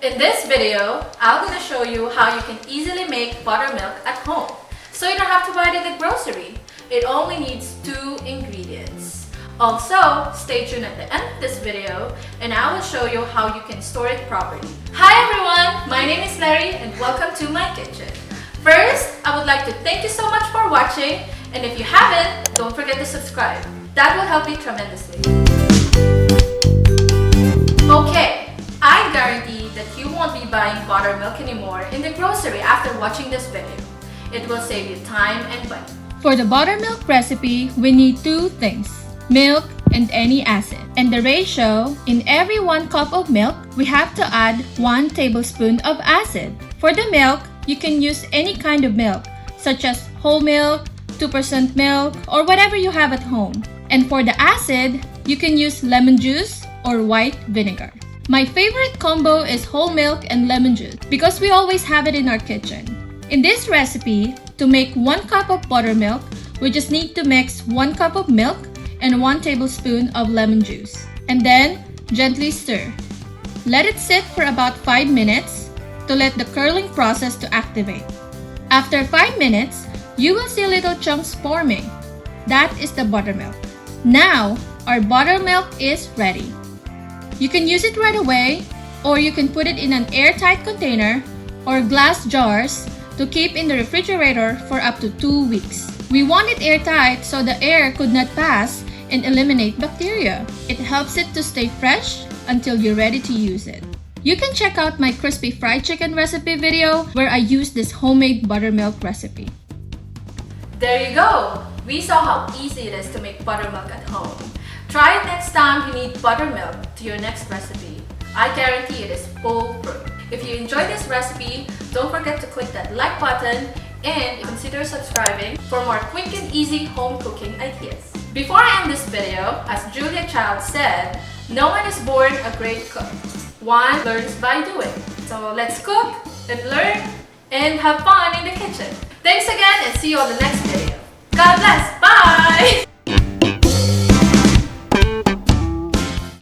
In this video, I'm going to show you how you can easily make buttermilk at home. So you don't have to buy it at the grocery. It only needs 2 ingredients. Also, stay tuned at the end of this video and I will show you how you can store it properly. Hi everyone, my name is Lerrie and welcome to my kitchen. First, I would like to thank you so much for watching, and if you haven't, don't forget to subscribe. That will help me tremendously. Okay, I guarantee that you won't be buying buttermilk anymore in the grocery after watching this video. It will save you time and money. For the buttermilk recipe, we need 2 things: milk and any acid. And the ratio, in every 1 cup of milk, we have to add 1 tablespoon of acid. For the milk, you can use any kind of milk, such as whole milk, 2% milk, or whatever you have at home. And for the acid, you can use lemon juice or white vinegar. My favorite combo is whole milk and lemon juice because we always have it in our kitchen. In this recipe, to make 1 cup of buttermilk, we just need to mix 1 cup of milk and 1 tablespoon of lemon juice. And then, gently stir. Let it sit for about 5 minutes to let the curling process to activate. After 5 minutes, you will see little chunks forming. That is the buttermilk. Now, our buttermilk is ready. You can use it right away, or you can put it in an airtight container or glass jars to keep in the refrigerator for up to 2 weeks. We want it airtight so the air could not pass and eliminate bacteria. It helps it to stay fresh until you're ready to use it. You can check out my crispy fried chicken recipe video where I use this homemade buttermilk recipe. There you go! We saw how easy it is to make buttermilk at home. Try it next time you need buttermilk to your next recipe. I guarantee it is foolproof. If you enjoyed this recipe, don't forget to click that like button and consider subscribing for more quick and easy home cooking ideas. Before I end this video, as Julia Child said, no one is born a great cook. One learns by doing. So let's cook and learn and have fun in the kitchen. Thanks again and see you on the next video. God bless. Bye!